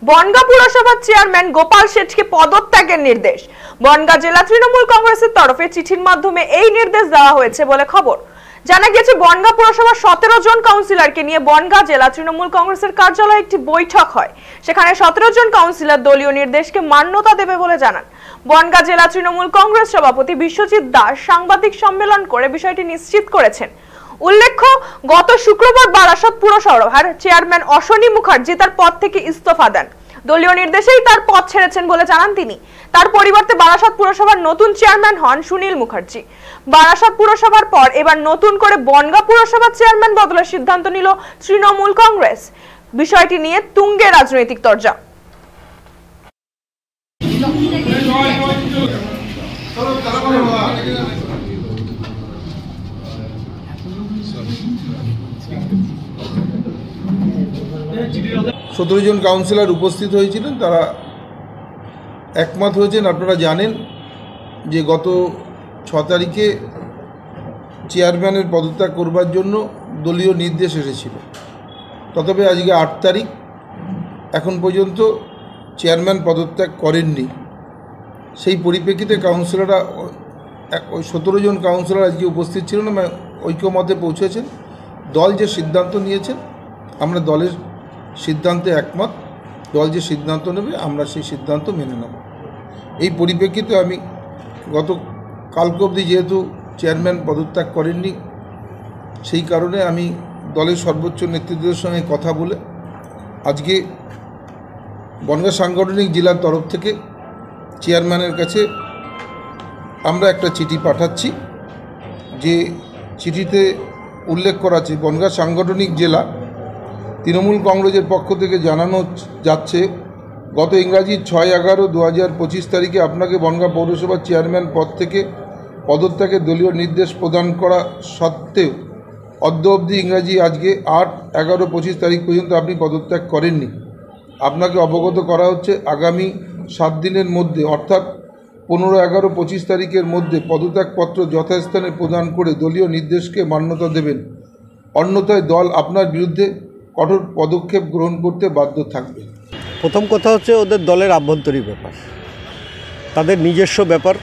বনগাঁ পুরসভার চেয়ারম্যান গোপাল শেঠকে পদত্যাগের নির্দেশ। বনগাঁ জেলা তৃণমূল কংগ্রেসের তরফে চিঠির মাধ্যমে এই নির্দেশ দেওয়া হয়েছে বলে খবর। জানা গেছে বনগাঁ পুরসভার 17 জন কাউন্সিলরকে নিয়ে বনগাঁ জেলা তৃণমূল কংগ্রেসের কার্যালয়ে একটি বৈঠক হয়। সেখানে 17 জন কাউন্সিলর দলীয় নির্দেশকে মান্যতা দেবে বলে জানান। বনগাঁ জেলা তৃণমূল কংগ্রেস সভাপতি বিশ্বজিৎ দাস সাংবাদিক সম্মেলন করে বিষয়টি নিশ্চিত করেছেন। উল্লেখ্য, গত শুক্রবার বারাসাত পুরসভার চেয়ারম্যান অশ্বনী মুখার্জি তার পদ থেকে ইস্তফা দেন। দলীয় নির্দেশেই তার পদ ছেড়েছেন বলে জানান তিনি। তার পরিবর্তে বারাসাত পুরসভার নতুন চেয়ারম্যান হন সুনীল মুখার্জি। বারাসাত পুরসভার পর এবার নতুন করে বনগাঁ পুরসভার চেয়ারম্যান বদলের সিদ্ধান্ত নিল তৃণমূল কংগ্রেস। বিষয়টি নিয়ে তুঙ্গে রাজনৈতিক তরজা। জন কাউন্সিলর উপস্থিত হয়েছিলেন, তারা একমত হয়েছেন। আপনারা জানেন যে গত 6 তারিখে চেয়ারম্যানের পদত্যাগ করবার জন্য দলীয় নির্দেশ এসেছিল। তবে আজকে 8 তারিখ, এখন পর্যন্ত চেয়ারম্যান পদত্যাগ করেননি। সেই পরিপ্রেক্ষিতে কাউন্সিলররা 17 জন কাউন্সিলর আজকে উপস্থিত ছিলেন, ঐক্যমতে পৌঁছেছেন। দল যে সিদ্ধান্ত নিয়েছেন, আমরা দলের সিদ্ধান্তে একমত। দল যে সিদ্ধান্ত নেবে আমরা সেই সিদ্ধান্ত মেনে নেব। এই পরিপ্রেক্ষিতে আমি কালকে অবধি যেহেতু চেয়ারম্যান পদত্যাগ করেননি, সেই কারণে আমি দলের সর্বোচ্চ নেতৃত্বের সঙ্গে কথা বলে আজকে বনগাঁ সাংগঠনিক জেলার তরফ থেকে চেয়ারম্যানের কাছে আমরা একটা চিঠি পাঠাচ্ছি। যে চিঠিতে উল্লেখ করা আছে, বনগাঁ সাংগঠনিক জেলা তৃণমূল কংগ্রেসের পক্ষ থেকে জানানো যাচ্ছে, গত ইংরাজি 6/11/2025 তারিখে আপনাকে বনগাঁ পৌরসভার চেয়ারম্যান পদ থেকে পদত্যাগের দলীয় নির্দেশ প্রদান করা সত্ত্বেও অদ্য অবধি ইংরাজি আজকে 8/11/25 তারিখ পর্যন্ত আপনি পদত্যাগ করেননি। আপনাকে অবগত করা হচ্ছে, আগামী 7 দিনের মধ্যে অর্থাৎ 15/11/25 তারিখের মধ্যে পদত্যাগপত্র যথাস্থানে প্রদান করে দলীয় নির্দেশকে মান্যতা দেবেন। অন্যথায় দল আপনার বিরুদ্ধে কঠোর পদক্ষেপ গ্রহণ করতে বাধ্য থাকবে। প্রথম কথা হচ্ছে, ওদের দলের আভ্যন্তরীণ ব্যাপার, তাদের নিজস্ব ব্যাপার।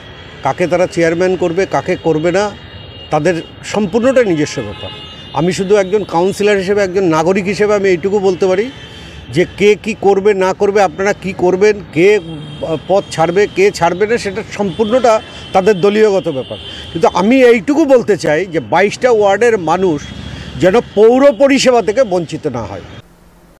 কাকে তারা চেয়ারম্যান করবে, কাকে করবে না, তাদের সম্পূর্ণটা নিজস্ব ব্যাপার। আমি শুধু একজন কাউন্সিলর হিসেবে, একজন নাগরিক হিসেবে আমি এইটুকু বলতে পারি যে কে কি করবে না করবে, আপনারা কি করবেন, কে পদ ছাড়বে কে ছাড়বে না, সেটা সম্পূর্ণটা তাদের দলীয়গত ব্যাপার। কিন্তু আমি এইটুকু বলতে চাই যে 22টা ওয়ার্ডের মানুষ যেন পৌর পরিষেবা থেকে বঞ্চিত না হয়।